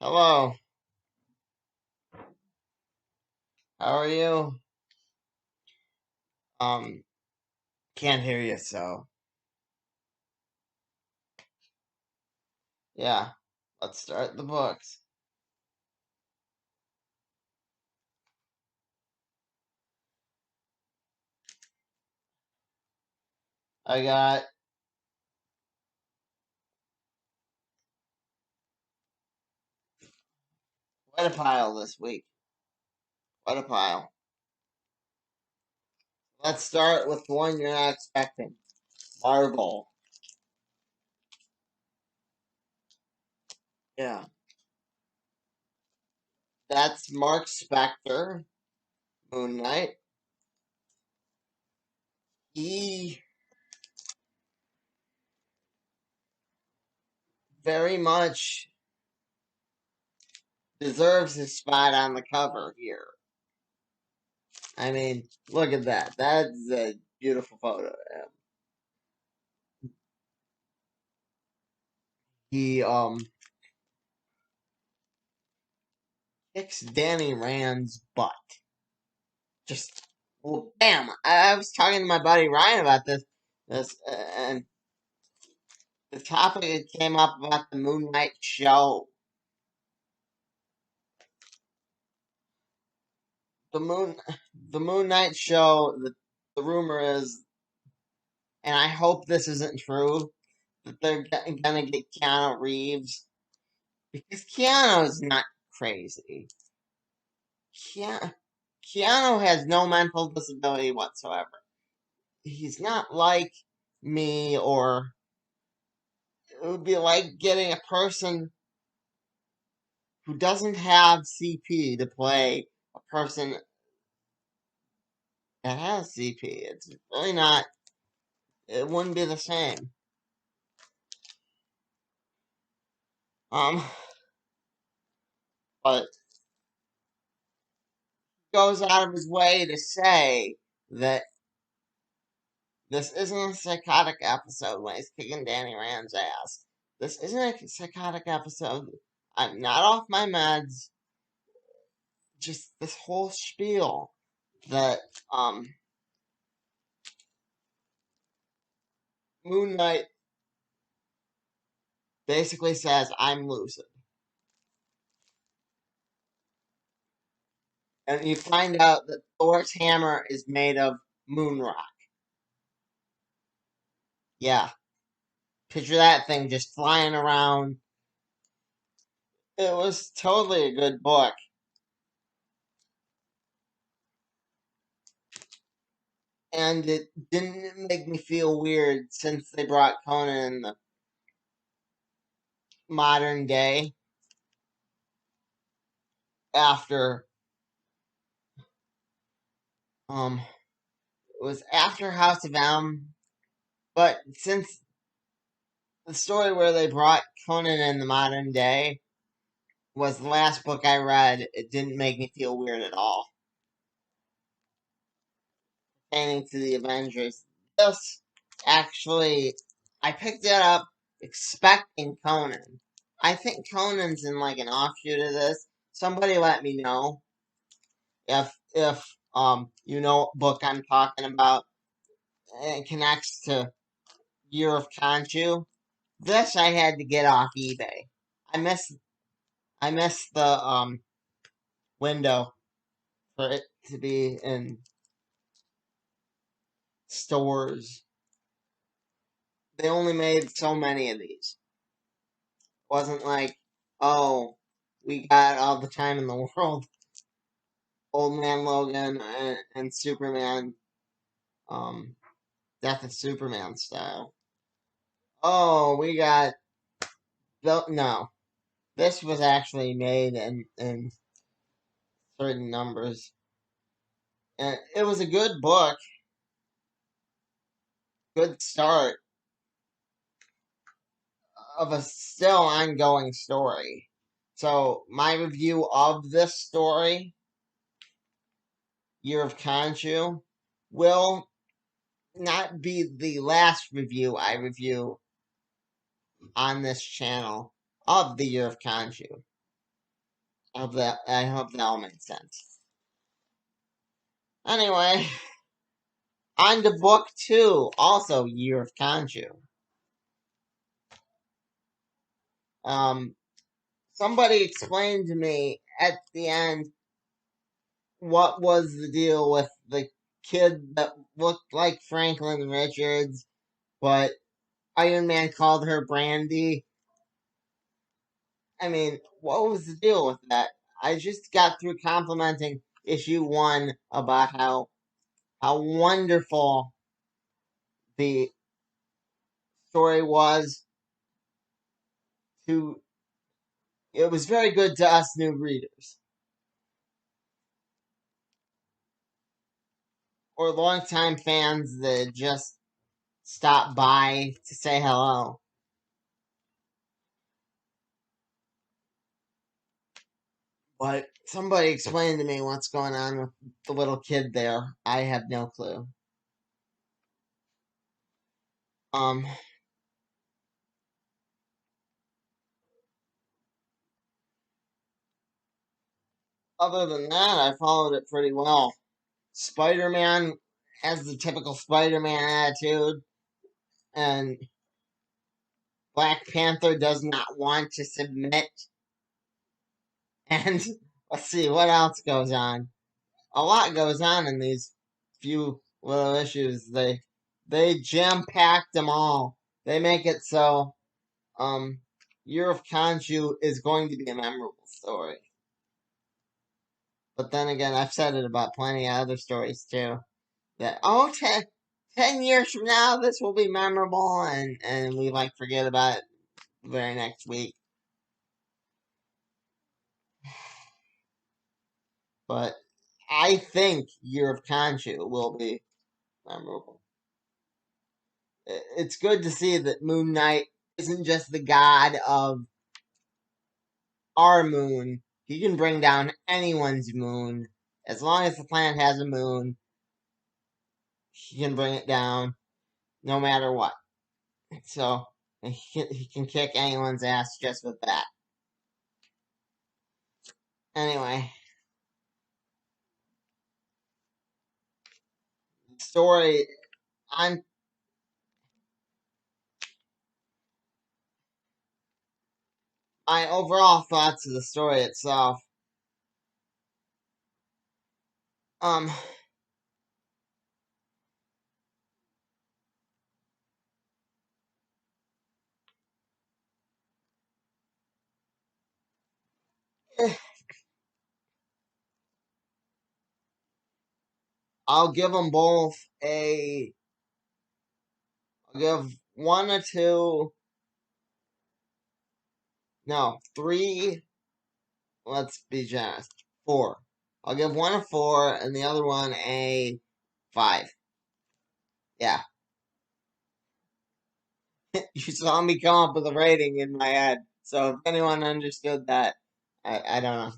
Hello, how are you? Um, can't hear you, so yeah, let's start the books. I got quite a pile this week. Quite a pile. Let's start with the one you're not expecting. Marvel. Yeah, that's Mark Spector, Moon Knight. He very much deserves his spot on the cover here. I mean, look at that. That's a beautiful photo of him. He kicks Danny Rand's butt. Just well, bam! I was talking to my buddy Ryan about and the topic it came up about the Moon Knight show. The Moon, the Moon Knight show. The rumor is, and I hope this isn't true, that they're gonna get Keanu Reeves because Keanu's not crazy. Keanu, Keanu has no mental disability whatsoever. He's not like me, or it would be like getting a person who doesn't have CP to play a person that has CP. It's really not. It wouldn't be the same. Um, but goes out of his way to say that this isn't a psychotic episode when he's kicking Danny Rand's ass. This isn't a psychotic episode. I'm not off my meds. Just this whole spiel that Moon Knight basically says I'm lucid. And you find out that Thor's hammer is made of moon rock. Yeah, picture that thing just flying around. It was totally a good book, and it didn't make me feel weird since they brought Conan in the modern day after um it was after House of M, but since the story where they brought Conan in the modern day was the last book I read, it didn't make me feel weird at all. Pertaining to the Avengers. This actually, I picked it up expecting Conan. I think Conan's in like an offshoot of this. Somebody let me know if you know what book I'm talking about. It connects to Year of Konchou. This I had to get off eBay. I missed I missed the window for it to be in stores. They only made so many of these. Wasn't like, oh, we got all the time in the world. Old Man Logan and Superman, um, Death of Superman style. Oh, we got no. This was actually made in certain numbers, and it was a good book, good start of a still ongoing story. So my review of this story, Year of Konchou, will not be the last review I review on this channel of the Year of Konchou. I hope that all made sense. Anyway, on to book 2, also Year of Konchou. Somebody explained to me at the end what was the deal with the kid that looked like Franklin Richards, but Iron Man called her Brandy. I mean, what was the deal with that? I just got through complimenting issue 1 about how wonderful the story was to it was very good to us new readers or longtime fans that just stop by to say hello. But somebody explain to me what's going on with the little kid there. I have no clue. Um, Other than that, I followed it pretty well. Spider-Man has the typical Spider-Man attitude, and Black Panther does not want to submit. And let's see what else goes on. A lot goes on in these few little issues. They jam packed them all. They make it so Year of Konchou is going to be a memorable story. But then again, I've said it about plenty of other stories too. That 10 years from now this will be memorable, and we forget about it the very next week. But I think Year of Konchou will be memorable. It's good to see that Moon Knight isn't just the god of our moon. He can bring down anyone's moon. As long as the planet has a moon, he can bring it down no matter what. So, he can kick anyone's ass just with that. Anyway, story on my overall thoughts of the story itself. Um, I'll give them both a. I'll give one or two. No, three. Let's be generous. 4. I'll give one a 4 and the other one a 5. Yeah. You saw me come up with a rating in my head. So if anyone understood that, I don't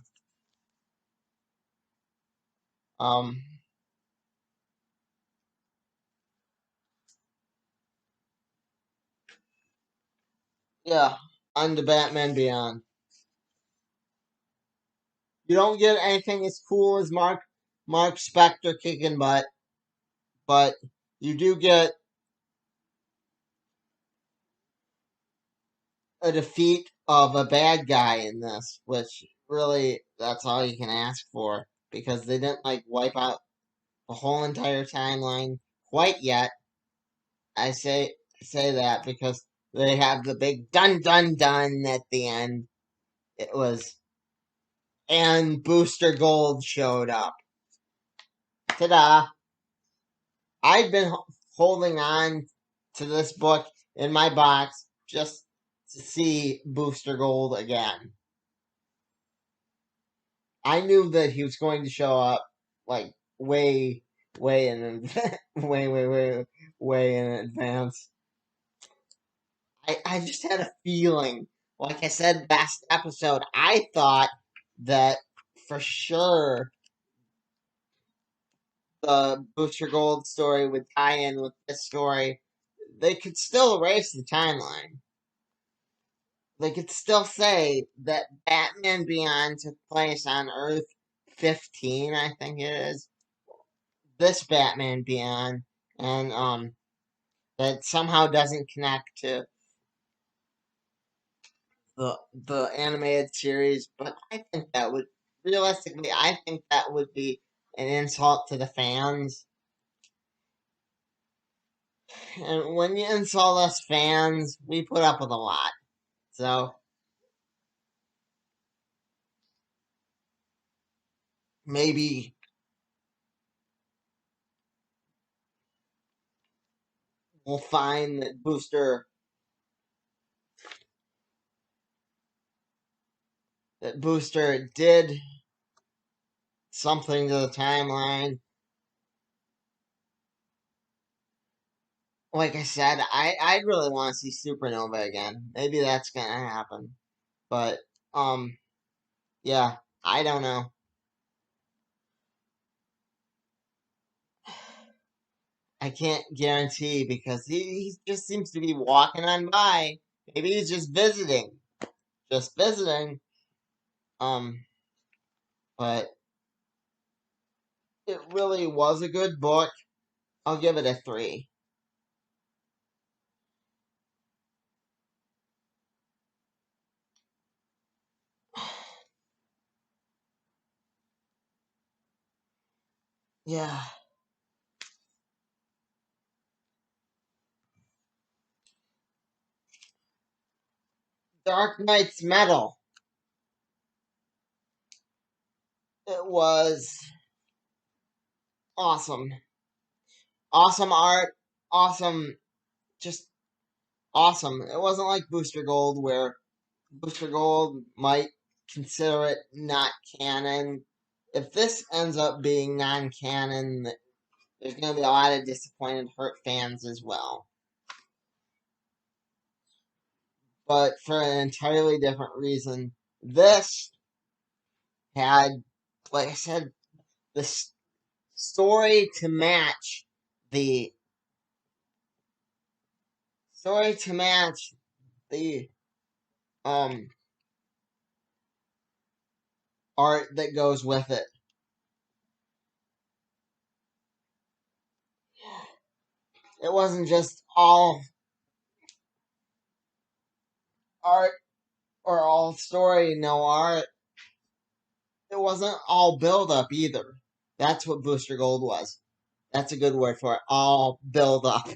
know. Um, yeah. On to Batman Beyond. You don't get anything as cool as Mark Spector kicking butt, but you do get a defeat of a bad guy in this, which really that's all you can ask for because they didn't wipe out the whole entire timeline quite yet. I say that because they have the big dun dun dun at the end. It was and Booster Gold showed up. Ta-da! I've been holding on to this book in my box just to see Booster Gold again. I knew that he was going to show up way in way in advance. I just had a feeling. Like I said last episode, I thought that for sure the Booster Gold story would tie in with this story. They could still erase the timeline. they could still say that Batman Beyond took place on Earth 15, I think it is. This Batman Beyond, and that somehow doesn't connect to the animated series. But I think that would realistically, I think that would be an insult to the fans. And when you insult us fans, we put up with a lot. So maybe we'll find that Booster did something to the timeline. Like I said, I'd really want to see Supernova again. Maybe that's gonna happen. But yeah, I don't know. I can't guarantee because he just seems to be walking on by. Maybe he's just visiting. Just visiting. Um, but it really was a good book. I'll give it a 3. Yeah. Dark Knight's Metal. It was awesome. Awesome art. Awesome. Just awesome. It wasn't like Booster Gold where Booster Gold might consider it not canon. If this ends up being non canon, there's going to be a lot of disappointed, hurt fans as well. But for an entirely different reason, this had, like I said, the story to match the story to match the um art that goes with it. It wasn't just all art or all story, no art. It wasn't all build up either. That's what Booster Gold was. That's a good word for it. All build up.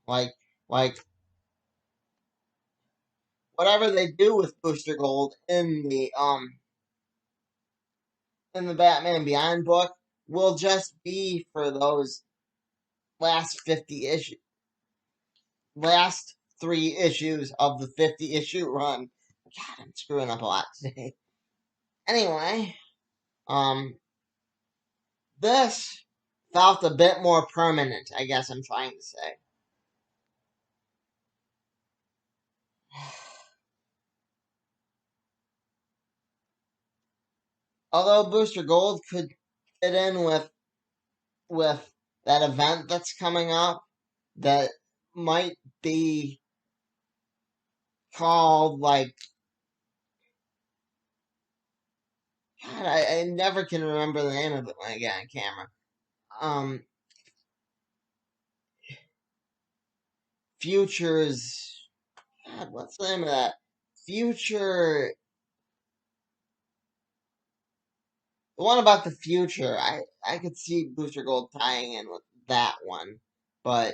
Like like whatever they do with Booster Gold in the Batman Beyond book will just be for those last 50 issues, last 3 issues of the 50-issue run. God, I'm screwing up a lot today. Anyway, um, this felt a bit more permanent, I guess I'm trying to say. Although Booster Gold could fit in with that event that's coming up that might be called like God, I never can remember the name of it when I get on camera. Um, Futures. God, what's the name of that? Future. The one about the future. I could see Booster Gold tying in with that one, but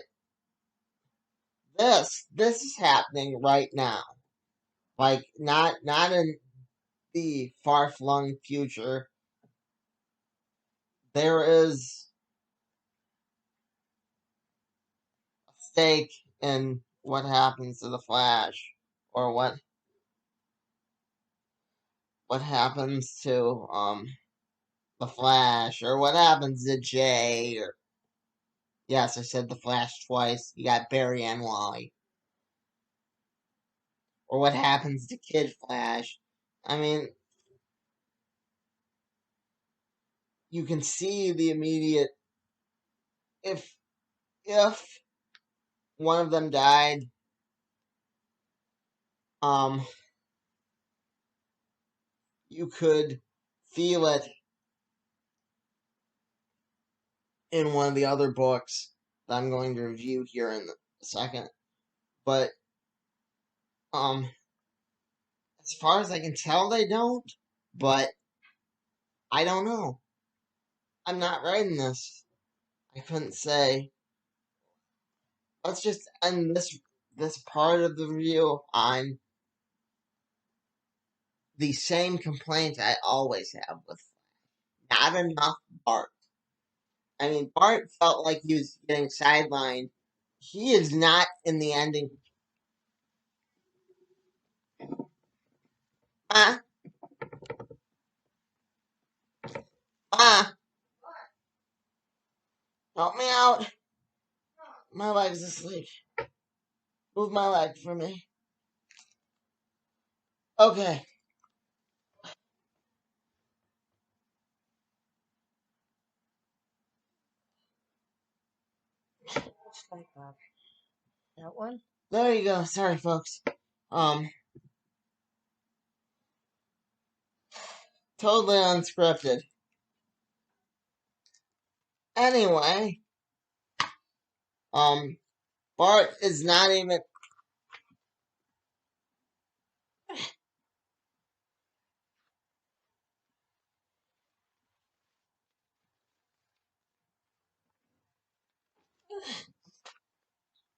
this is happening right now. Like not in the far flung future. There is a stake in what happens to the Flash, or what happens to the Flash, or what happens to Jay, or yes, I said the Flash twice. You got Barry and Wally, or what happens to Kid Flash. I mean, you can see the immediate if if one of them died, um, you could feel it in one of the other books that I'm going to review here in a second. But as far as I can tell, they don't. But I don't know. I'm not writing this. I couldn't say. Let's just end this part of the review on the same complaint I always have with not enough Bart. I mean, Bart felt like he was getting sidelined. He is not in the ending. Ma, Ma, help me out. My leg's asleep. Move my leg for me. Okay. That one? There you go. Sorry, folks. Totally unscripted. Anyway, Bart is not even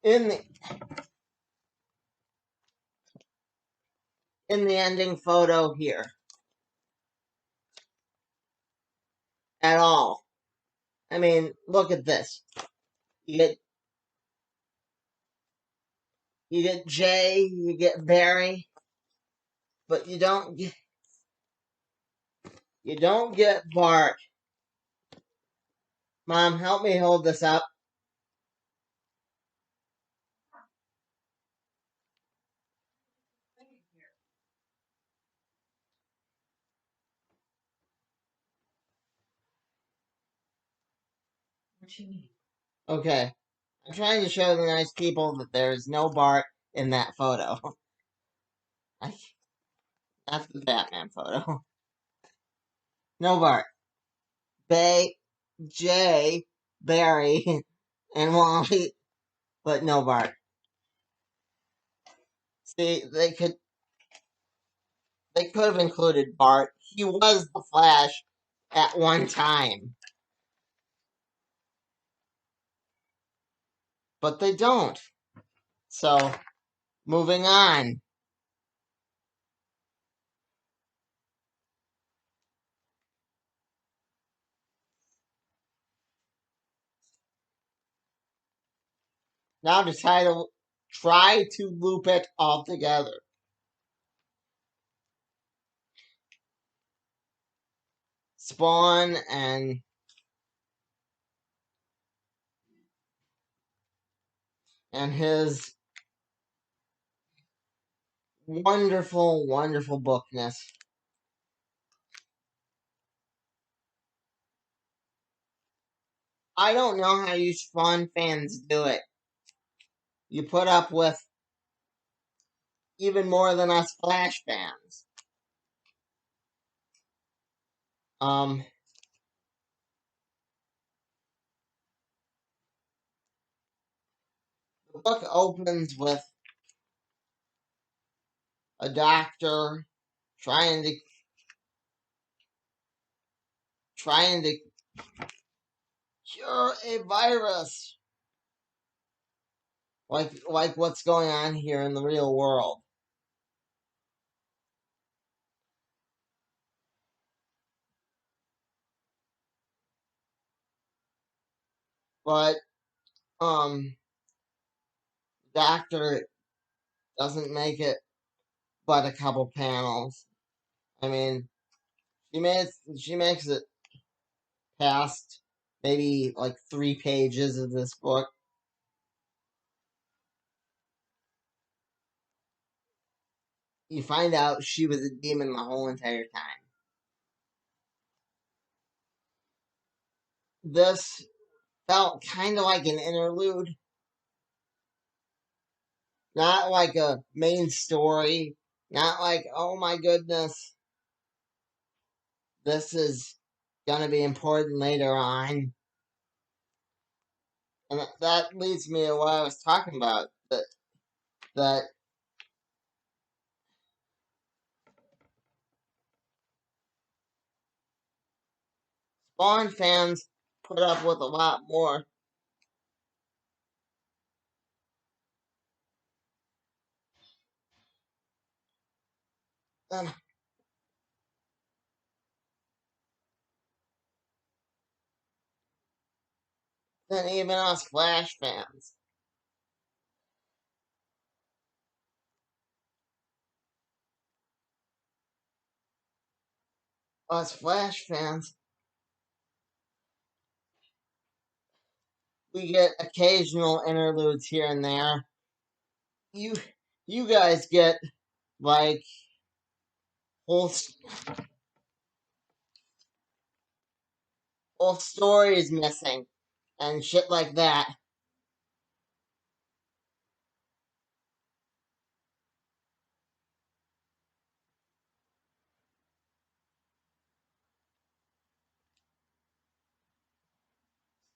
in the ending photo here at all. I mean, look at this. You get Jay, you get Barry, but you don't get Bart. Mom, help me hold this up. What you need? Okay. I'm trying to show the nice people that there's no Bart in that photo. That's the Batman photo. No Bart. Jay, Barry, and Wally, but no Bart. See, they could have included Bart. He was the Flash at one time, but they don't. So, moving on. Now to try to loop it all together. Spawn and his wonderful, wonderful bookness. I don't know how you Spawn fans do it. You put up with even more than us Flash fans. Um, the book opens with a doctor trying to trying to cure a virus, like what's going on here in the real world. But doctor doesn't make it but a couple panels. I mean, she makes it past maybe like 3 pages of this book. You find out she was a demon the whole entire time. This felt kind of like an interlude. Not like a main story. Not like, oh my goodness, this is gonna be important later on. And that leads me to what I was talking about. That Spawn fans put up with a lot more than, than even us Flash fans. Us Flash fans, we get occasional interludes here and there. You you guys get like whole whole stories missing and shit like that.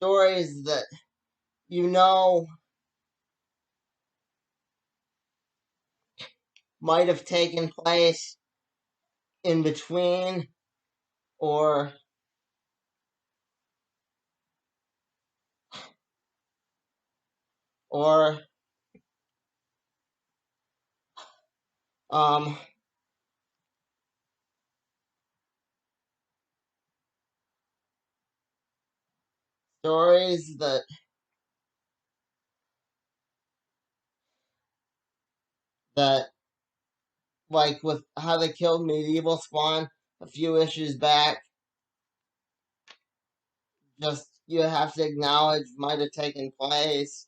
Stories that you know might have taken place in between or or um stories that like with how they killed medieval spawn a few issues back, just you have to acknowledge might have taken place.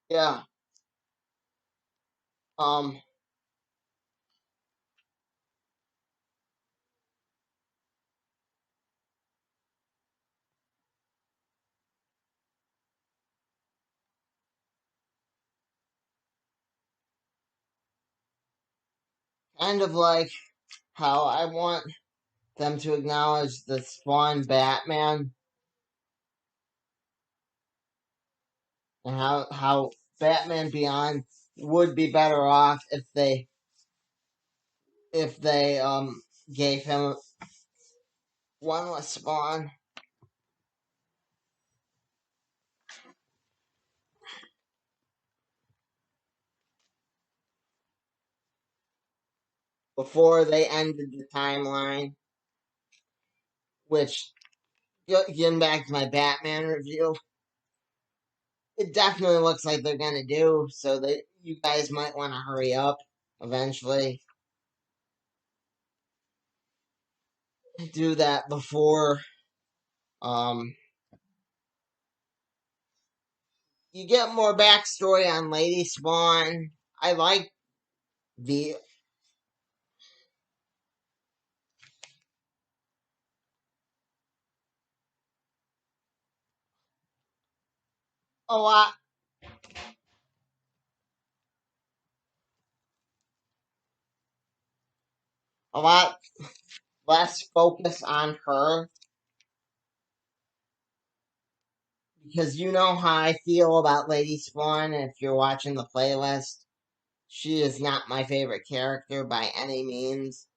Yeah. um Kind of like how I want them to acknowledge the Spawn Batman, and how Batman Beyond would be better off if they gave him one less Spawn before they ended the timeline. Which, getting back to my Batman review, it definitely looks like they're gonna do. So that you guys might want to hurry up eventually. Do that before um you get more backstory on Lady Spawn. I like the a lot a lot less focus on her, because you know how I feel about Lady Spawn. If you're watching the playlist, she is not my favorite character by any means.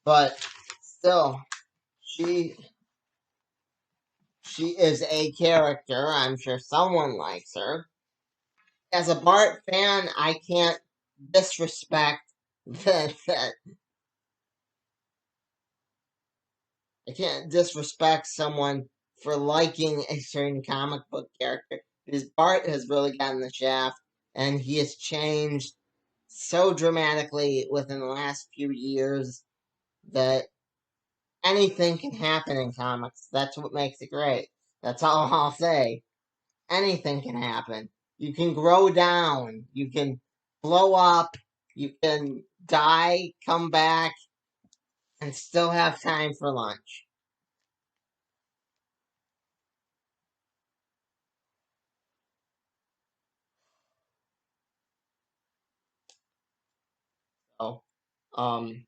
But still, she she is a character. I'm sure someone likes her. As a Bart fan, I can't disrespect that I can't disrespect someone for liking a certain comic book character because Bart has really gotten the shaft and he has changed so dramatically within the last few years that anything can happen in comics. That's what makes it great. That's all I'll say. Anything can happen. You can grow down. You can blow up. You can die, come back, and still have time for lunch. So, um,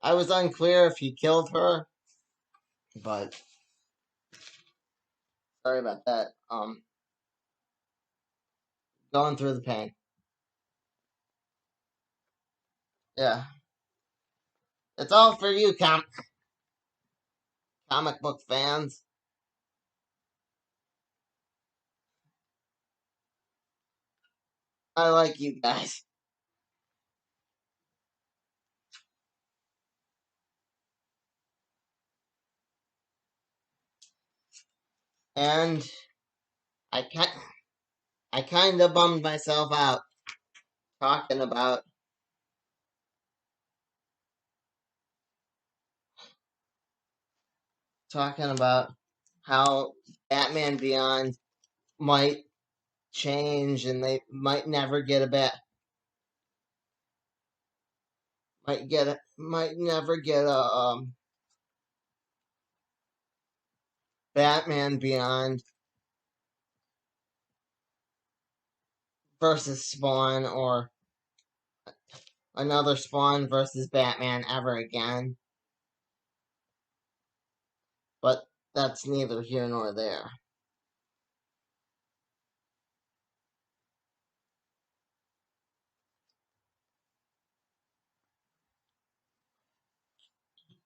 I was unclear if he killed her, but sorry about that. Going through the pain. Yeah, it's all for you, comic book fans. I like you guys. And I kind I kind of bummed myself out talking about talking about how Batman Beyond might change and they might never get a might never get a Batman Beyond versus Spawn or another Spawn versus Batman ever again. But that's neither here nor there.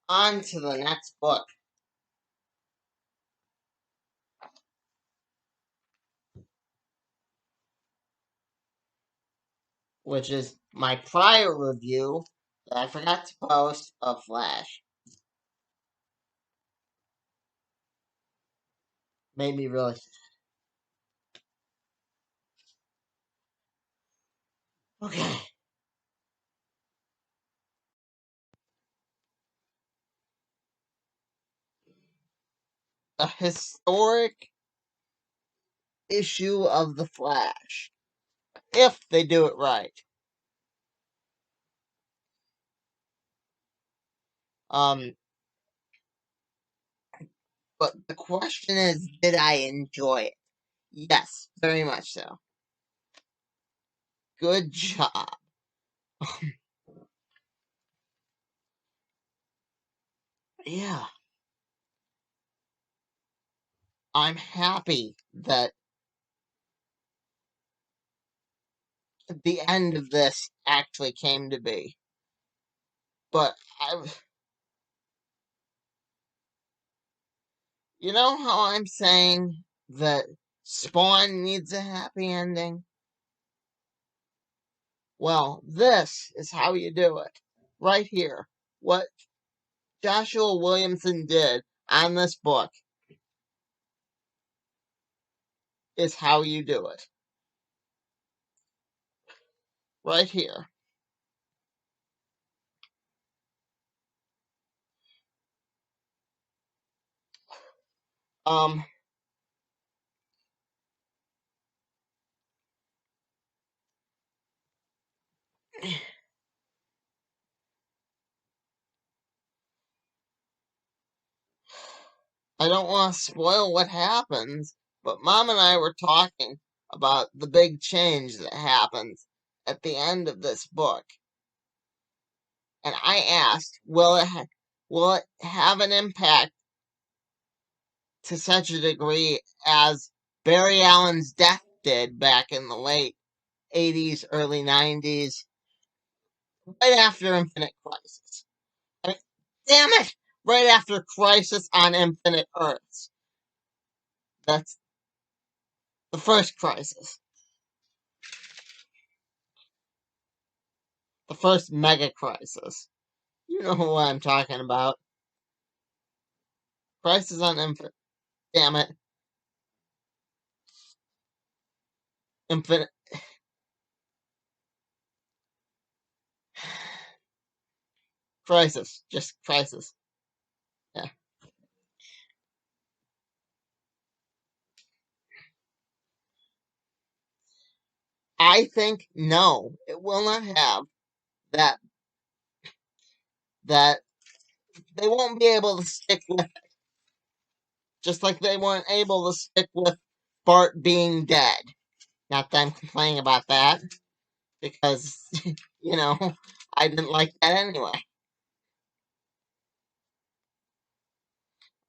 On to the next book, which is my prior review that I forgot to post of Flash. Made me really okay. A historic issue of the Flash, if they do it right. Um, but the question is, did I enjoy it? Yes, very much so. Good job. Yeah, I'm happy that the end of this actually came to be. But you know how I'm saying that Spawn needs a happy ending? Well, this is how you do it. Right here. What Joshua Williamson did on this book is how you do it. Right here. Um, I don't want to spoil what happens, but Mom and I were talking about the big change that happens at the end of this book. And I asked, will it have an impact to such a degree as Barry Allen's death did back in the late 80s, early 90s, right after Infinite Crisis? I mean, damn it! Right after Crisis on Infinite Earths. That's the first crisis. The first mega crisis. You know what I'm talking about. Crisis on Infinite. Damn it. Infinite. Crisis. Just Crisis. Yeah. I think no, it will not have that. That they won't be able to stick with, just like they weren't able to stick with Bart being dead. Not that I'm complaining about that, because, you know, I didn't like that anyway.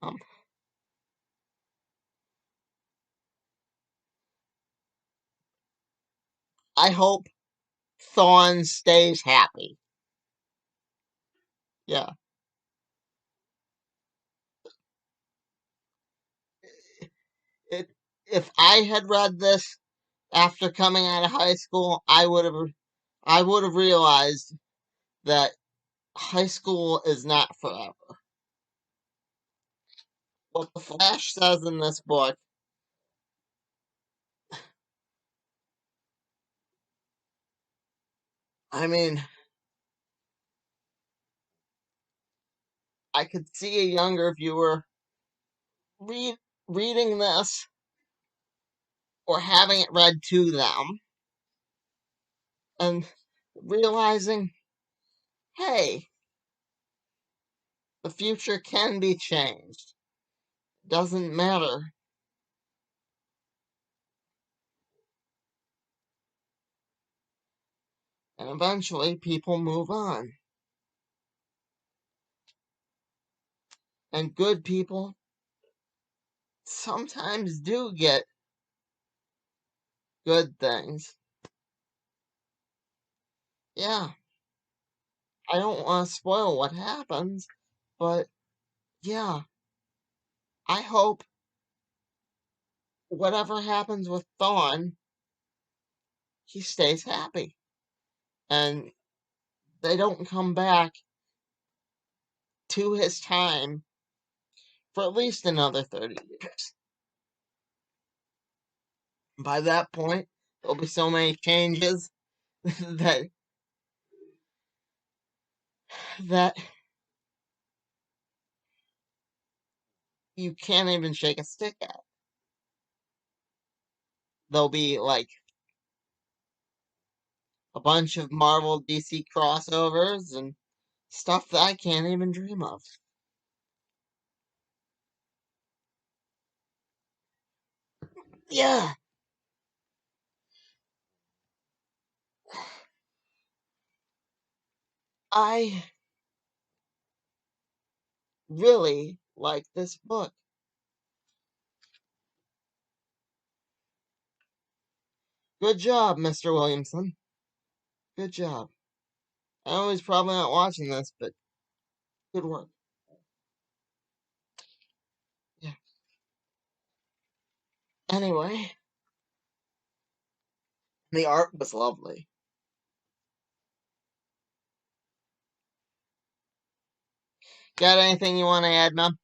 Um, I hope Thawne stays happy. Yeah. It, if I had read this after coming out of high school, I would have realized that high school is not forever. What the Flash says in this book, I mean, I could see a younger viewer read reading this or having it read to them and realizing, hey, the future can be changed. Doesn't matter. And eventually people move on. And good people sometimes do get good things. Yeah, I don't want to spoil what happens, but yeah, I hope whatever happens with Thawne, he stays happy. And they don't come back to his time for at least another 30 years. By that point, there'll be so many changes that that you can't even shake a stick at. There'll be like a bunch of Marvel DC crossovers and stuff that I can't even dream of. Yeah, I really like this book. Good job, Mr. Williamson. Good job. I know he's probably not watching this, but good work. Yeah. Anyway, the art was lovely. Got anything you want to add, Mom?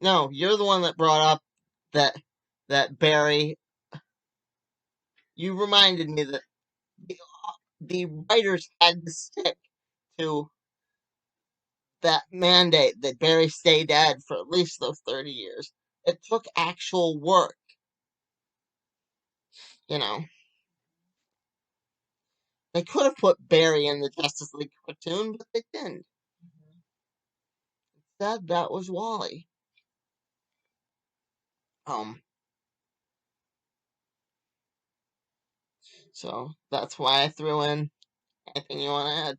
No, you're the one that brought up that Barry. You reminded me that the, the writers had to stick to that mandate that Barry stay dead for at least those 30 years. It took actual work, you know. They could have put Barry in the Justice League cartoon, but they didn't. Instead, that was Wally. Um, so that's why I threw in anything you want to add.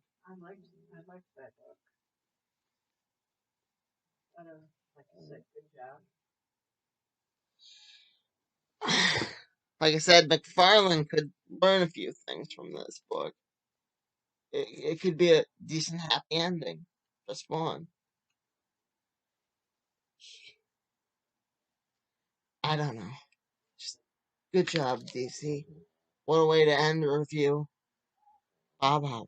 Like I said, McFarlane could learn a few things from this book. It could be a decent happy ending. Just one. I don't know. Just good job, DC. What a way to end the review. Bob out.